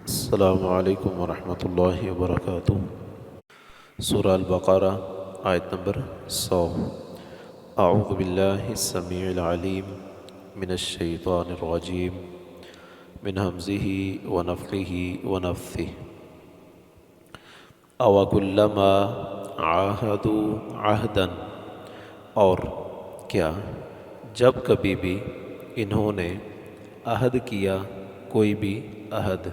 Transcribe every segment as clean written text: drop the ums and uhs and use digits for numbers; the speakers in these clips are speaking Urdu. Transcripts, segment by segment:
السلام علیکم ورحمۃ اللہ وبرکاتہ۔ سورہ البقرہ آیت نمبر 100۔ اعوذ باللہ السمیع العلیم من الشیطان الرجیم من ہمزہ ونفخہ ونفثہ۔ اوکلما عاہدوا عہدا، اور کیا جب کبھی بھی انہوں نے عہد کیا کوئی بھی عہد،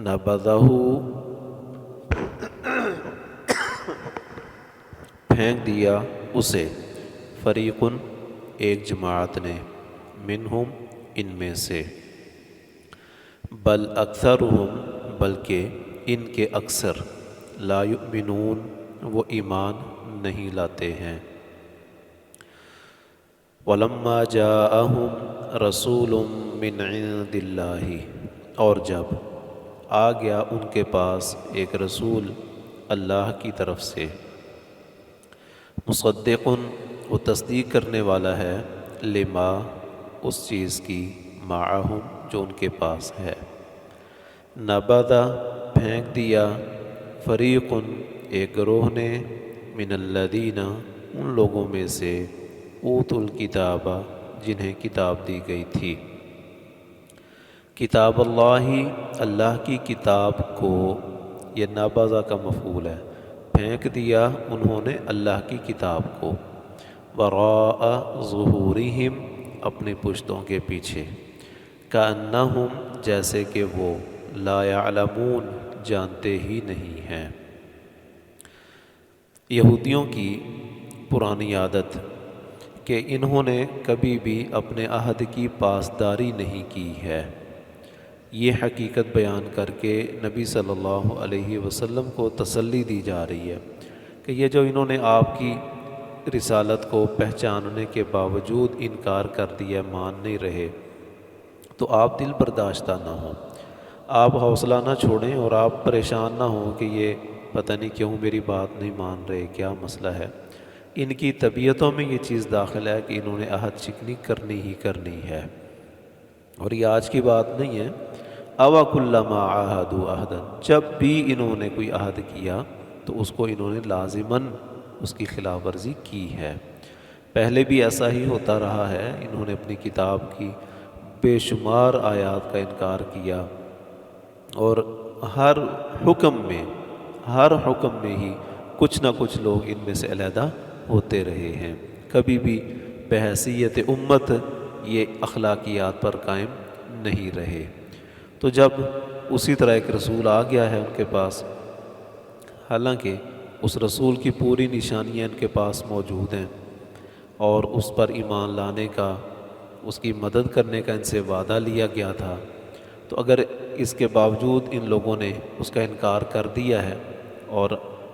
نبذہ پھینک دیا اسے، فریقن ایک جماعت نے، منہم ان میں سے، بل اکثرہم بلکہ ان کے اکثر، لا یؤمنون وہ ایمان نہیں لاتے ہیں۔ وَلَمَّا جَاءَهُمْ رَسُولٌ مِّنْ عِندِ اللَّهِ، اور جب آ گیا ان کے پاس ایک رسول اللہ کی طرف سے، مصدقٌ وہ تصدیق کرنے والا ہے، لما اس چیز کی، معہم جو ان کے پاس ہے، نبذ پھینک دیا، فریقٌ ایک گروہ نے، من الذین ان لوگوں میں سے، اوتوا الکتاب جنہیں کتاب دی گئی تھی، کتاب اللہ اللہ کی کتاب کو، یہ نبذ کا مفعول ہے، پھینک دیا انہوں نے اللہ کی کتاب کو، وراء ظہورہم اپنی پشتوں کے پیچھے، کأنہم جیسے کہ وہ، لا یعلمون جانتے ہی نہیں ہیں۔ یہودیوں کی پرانی عادت کہ انہوں نے کبھی بھی اپنے عہد کی پاسداری نہیں کی ہے، یہ حقیقت بیان کر کے نبی صلی اللہ علیہ وسلم کو تسلی دی جا رہی ہے کہ یہ جو انہوں نے آپ کی رسالت کو پہچاننے کے باوجود انکار کر دیا، مان نہیں رہے، تو آپ دل برداشتہ نہ ہوں، آپ حوصلہ نہ چھوڑیں اور آپ پریشان نہ ہوں کہ یہ پتہ نہیں کیوں میری بات نہیں مان رہے، کیا مسئلہ ہے۔ ان کی طبیعتوں میں یہ چیز داخل ہے کہ انہوں نے عہد شکنی کرنی ہی کرنی ہے، اور یہ آج کی بات نہیں ہے۔ اوکلما عاہدوا عہدا، جب بھی انہوں نے کوئی عہد کیا تو اس کو انہوں نے لازماً اس کی خلاف ورزی کی ہے۔ پہلے بھی ایسا ہی ہوتا رہا ہے، انہوں نے اپنی کتاب کی بے شمار آیات کا انکار کیا، اور ہر حکم میں ہی کچھ نہ کچھ لوگ ان میں سے علیحدہ ہوتے رہے ہیں، کبھی بھی بحیثیت امت یہ اخلاقیات پر قائم نہیں رہے۔ تو جب اسی طرح ایک رسول آ گیا ہے ان کے پاس، حالانکہ اس رسول کی پوری نشانیاں ان کے پاس موجود ہیں، اور اس پر ایمان لانے کا، اس کی مدد کرنے کا ان سے وعدہ لیا گیا تھا، تو اگر اس کے باوجود ان لوگوں نے اس کا انکار کر دیا ہے اور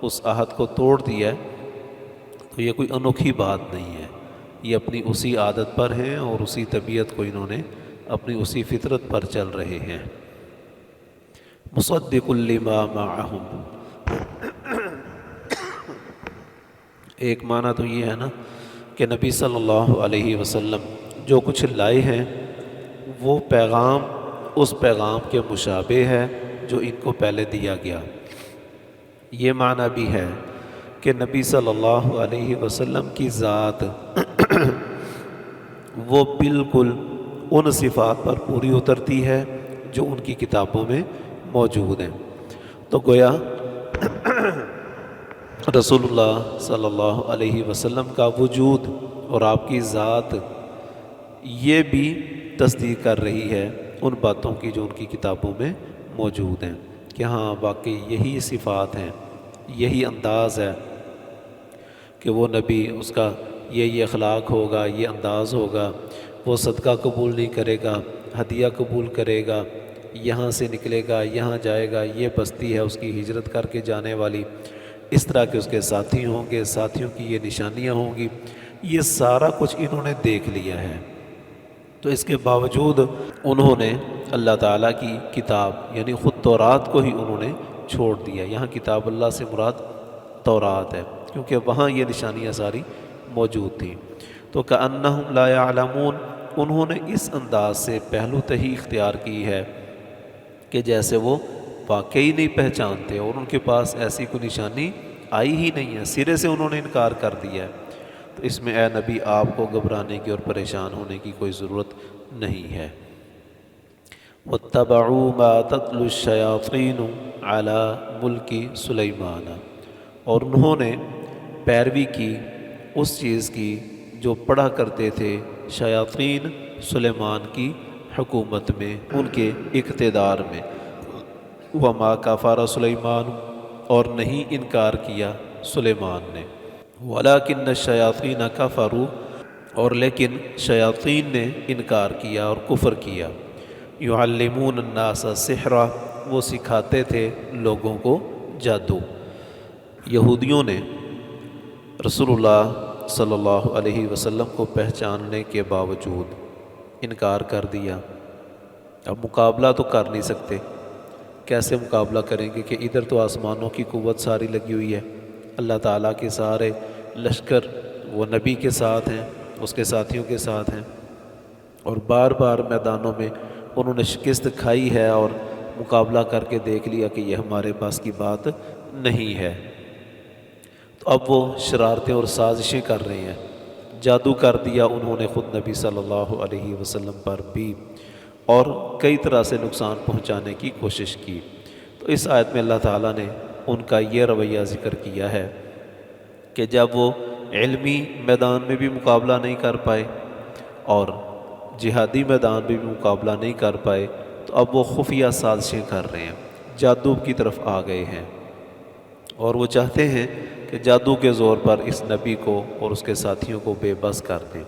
اس عہد کو توڑ دیا ہے، تو یہ کوئی انوکھی بات نہیں ہے، یہ اپنی اسی عادت پر ہیں اور اسی طبیعت کو انہوں نے اپنی اسی فطرت پر چل رہے ہیں۔ مصدق لما معہم، ایک معنی تو یہ ہے نا کہ نبی صلی اللہ علیہ وسلم جو کچھ لائے ہیں وہ پیغام اس پیغام کے مشابہ ہے جو ان کو پہلے دیا گیا۔ یہ معنی بھی ہے کہ نبی صلی اللہ علیہ وسلم کی ذات وہ بالکل ان صفات پر پوری اترتی ہے جو ان کی کتابوں میں موجود ہیں۔ تو گویا رسول اللہ صلی اللہ علیہ وسلم کا وجود اور آپ کی ذات یہ بھی تصدیق کر رہی ہے ان باتوں کی جو ان کی کتابوں میں موجود ہیں، کہ ہاں واقعی یہی صفات ہیں، یہی انداز ہے کہ وہ نبی، اس کا یہ اخلاق ہوگا، یہ انداز ہوگا، وہ صدقہ قبول نہیں کرے گا، ہدیہ قبول کرے گا، یہاں سے نکلے گا، یہاں جائے گا، یہ بستی ہے اس کی ہجرت کر کے جانے والی، اس طرح کے اس کے ساتھی ہوں گے، ساتھیوں کی یہ نشانیاں ہوں گی، یہ سارا کچھ انہوں نے دیکھ لیا ہے۔ تو اس کے باوجود انہوں نے اللہ تعالیٰ کی کتاب یعنی خود تورات کو ہی انہوں نے چھوڑ دیا۔ یہاں کتاب اللہ سے مراد تورات ہے، کیونکہ وہاں یہ نشانیاں ساری موجود تھیں۔ تو کأنہم لا یعلمون، انہوں نے اس انداز سے پہلو تہی اختیار کی ہے کہ جیسے وہ واقعی نہیں پہچانتے اور ان کے پاس ایسی کوئی نشانی آئی ہی نہیں ہے، سرے سے انہوں نے انکار کر دیا ہے۔ تو اس میں اے نبی آپ کو گھبرانے کی اور پریشان ہونے کی کوئی ضرورت نہیں ہے۔ وَاتَّبَعُوا مَا تَتْلُو الشَّيَاطِينُ عَلَى مُلْكِ سُلَيْمَانَ، اور انہوں نے پیروی کی اس چیز کی جو پڑھا کرتے تھے شیاطین سلیمان کی حکومت میں، ان کے اقتدار میں۔ وَمَا كَفَرَ سُلَيْمَانُ، اور نہیں انکار کیا سلیمان نے۔ وَلَٰكِنَّ الشَّيَاطِينَ كَفَرُوا، اور لیکن شیاطین نے انکار کیا اور کفر کیا۔ يُعَلِّمُونَ النَّاسَ السِّحْرَ، وہ سکھاتے تھے لوگوں کو جادو۔ یہودیوں نے رسول اللہ صلی اللہ علیہ وسلم کو پہچاننے کے باوجود انکار کر دیا۔ اب مقابلہ تو کر نہیں سکتے، کیسے مقابلہ کریں گے کہ ادھر تو آسمانوں کی قوت ساری لگی ہوئی ہے، اللہ تعالیٰ کے سارے لشکر وہ نبی کے ساتھ ہیں، اس کے ساتھیوں کے ساتھ ہیں، اور بار بار میدانوں میں انہوں نے شکست کھائی ہے اور مقابلہ کر کے دیکھ لیا کہ یہ ہمارے پاس کی بات نہیں ہے۔ تو اب وہ شرارتیں اور سازشیں کر رہے ہیں۔ جادو کر دیا انہوں نے خود نبی صلی اللہ علیہ وسلم پر بھی، اور کئی طرح سے نقصان پہنچانے کی کوشش کی۔ تو اس آیت میں اللہ تعالیٰ نے ان کا یہ رویہ ذکر کیا ہے کہ جب وہ علمی میدان میں بھی مقابلہ نہیں کر پائے اور جہادی میدان میں بھی مقابلہ نہیں کر پائے، تو اب وہ خفیہ سازشیں کر رہے ہیں، جادو کی طرف آ گئے ہیں، اور وہ چاہتے ہیں کہ جادو کے زور پر اس نبی کو اور اس کے ساتھیوں کو بے بس کر دیں۔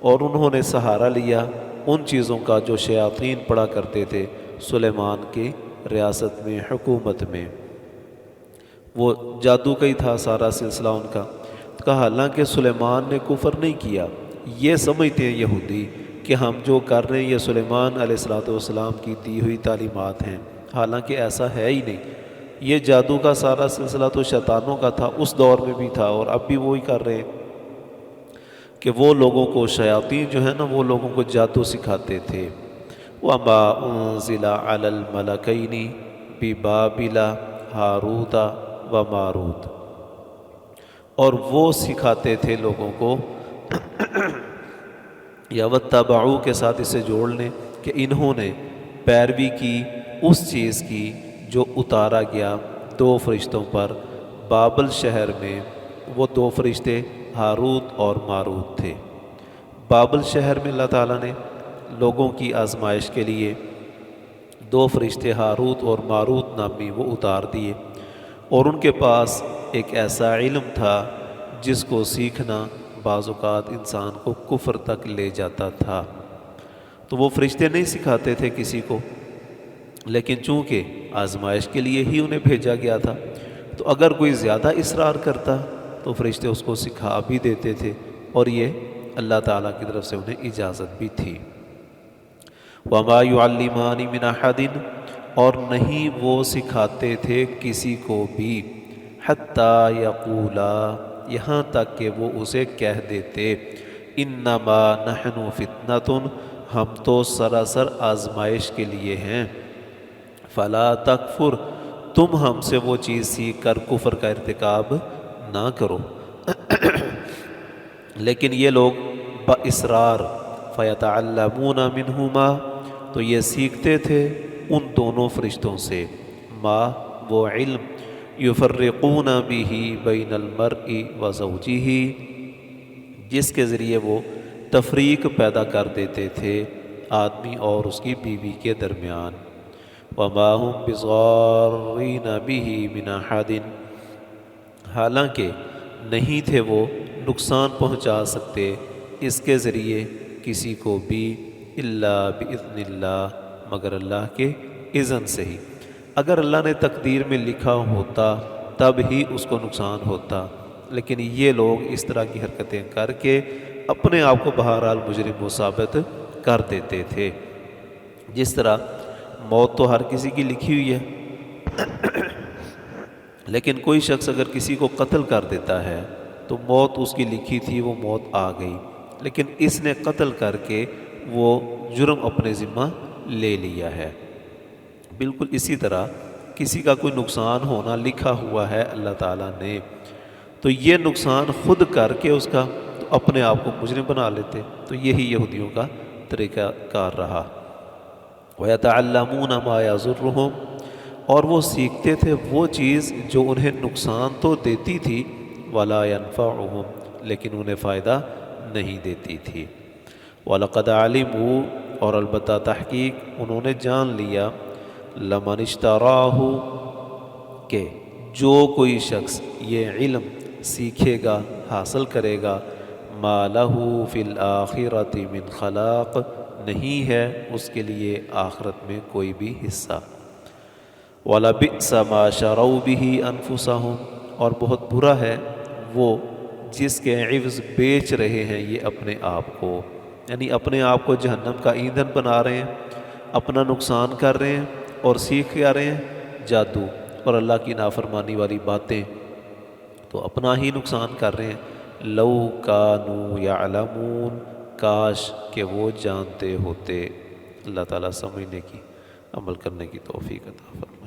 اور انہوں نے سہارا لیا ان چیزوں کا جو شیاطین پڑھا کرتے تھے سلیمان کی ریاست میں، حکومت میں۔ وہ جادو کا ہی تھا سارا سلسلہ ان کا۔ کہا حالانکہ سلیمان نے کفر نہیں کیا، یہ سمجھتے ہیں یہودی کہ ہم جو کر رہے ہیں یہ سلیمان علیہ السلام کی دی ہوئی تعلیمات ہیں، حالانکہ ایسا ہے ہی نہیں۔ یہ جادو کا سارا سلسلہ تو شیطانوں کا تھا، اس دور میں بھی تھا اور اب بھی وہی کر رہے ہیں کہ وہ لوگوں کو، شیاطین جو ہے نا، وہ لوگوں کو جادو سکھاتے تھے۔ وَمَا أُنزِلَ عَلَى الْمَلَكَيْنِ بِبَابِلَ ہاروت وَمَاروت، اور وہ سکھاتے تھے لوگوں کو، یا وَاتَّبَعُوا کے ساتھ اسے جوڑ لیں کہ انہوں نے پیروی کی اس چیز کی جو اتارا گیا دو فرشتوں پر بابل شہر میں۔ وہ دو فرشتے ہاروت اور ماروت تھے۔ بابل شہر میں اللہ تعالیٰ نے لوگوں کی آزمائش کے لیے دو فرشتے ہاروت اور ماروت نامی وہ اتار دیے، اور ان کے پاس ایک ایسا علم تھا جس کو سیکھنا بعض اوقات انسان کو کفر تک لے جاتا تھا۔ تو وہ فرشتے نہیں سکھاتے تھے کسی کو، لیکن چونکہ آزمائش کے لیے ہی انہیں بھیجا گیا تھا، تو اگر کوئی زیادہ اصرار کرتا تو فرشتے اس کو سکھا بھی دیتے تھے، اور یہ اللہ تعالیٰ کی طرف سے انہیں اجازت بھی تھی۔ وَمَا يُعَلِّمَانِ مِنْ أَحَدٍ، اور نہیں وہ سکھاتے تھے کسی کو بھی، حَتَّى يَقُولَا، یہاں تک کہ وہ اسے کہہ دیتے، إِنَّمَا نَحْنُ فِتْنَةٌ، ہم تو سراسر آزمائش کے لیے ہیں، فَلَا تَكْفُرْ، تم ہم سے وہ چیز سیکھ کر کفر کا ارتکاب نہ کرو۔ لیکن یہ لوگ باصرار، فَيَتَعَلَّمُونَ مِنْهُمَا، تو یہ سیکھتے تھے ان دونوں فرشتوں سے، ما وہ علم، یفرقون بہ بین المرء وزوجہ، جس کے ذریعے وہ تفریق پیدا کر دیتے تھے آدمی اور اس کی بیوی کے درمیان۔ وما هم بضارین بہ من احد، حالانکہ نہیں تھے وہ نقصان پہنچا سکتے اس کے ذریعے کسی کو بھی، الا باذن اللہ، مگر اللہ کے اذن سے ہی۔ اگر اللہ نے تقدیر میں لکھا ہوتا تب ہی اس کو نقصان ہوتا، لیکن یہ لوگ اس طرح کی حرکتیں کر کے اپنے آپ کو بہرحال مجرم و ثابت کر دیتے تھے۔ جس طرح موت تو ہر کسی کی لکھی ہوئی ہے، لیکن کوئی شخص اگر کسی کو قتل کر دیتا ہے تو موت اس کی لکھی تھی، وہ موت آ گئی، لیکن اس نے قتل کر کے وہ جرم اپنے ذمہ لے لیا ہے۔ بالکل اسی طرح کسی کا کوئی نقصان ہونا لکھا ہوا ہے اللہ تعالیٰ نے، تو یہ نقصان خود کر کے اس کا تو اپنے آپ کو مجرم بنا لیتے، تو یہی یہودیوں کا طریقہ کار رہا۔ وَيَتَعَلَّمُونَ مَا يَضُرُّهُمْ، اور وہ سیکھتے تھے وہ چیز جو انہیں نقصان تو دیتی تھی، وَلَا يَنفَعُهُمْ، لیکن انہیں فائدہ نہیں دیتی تھی۔ وَلَقَدْ عَلِمُوا، اور البتہ تحقیق انہوں نے جان لیا، لَمَنِ اشْتَرَاهُ، کہ جو کوئی شخص یہ علم سیکھے گا، حاصل کرے گا، مَا لَهُ فِي الْآخِرَةِ مِنْ خَلَاقٍ، نہیں ہے اس کے لیے آخرت میں کوئی بھی حصہ۔ وَلَبِئْسَ مَا شَرَوْا بِهِ أَنفُسَهُمْ، اور بہت برا ہے وہ جس کے عوض بیچ رہے ہیں یہ اپنے آپ کو، یعنی اپنے آپ کو جہنم کا ایندھن بنا رہے ہیں، اپنا نقصان کر رہے ہیں اور سیکھ کے آ رہے ہیں جادو اور اللہ کی نافرمانی والی باتیں، تو اپنا ہی نقصان کر رہے ہیں۔ لو کانوا یعلمون، کاش کہ وہ جانتے ہوتے۔ اللہ تعالیٰ سمجھنے کی، عمل کرنے کی توفیق عطا فرمائے۔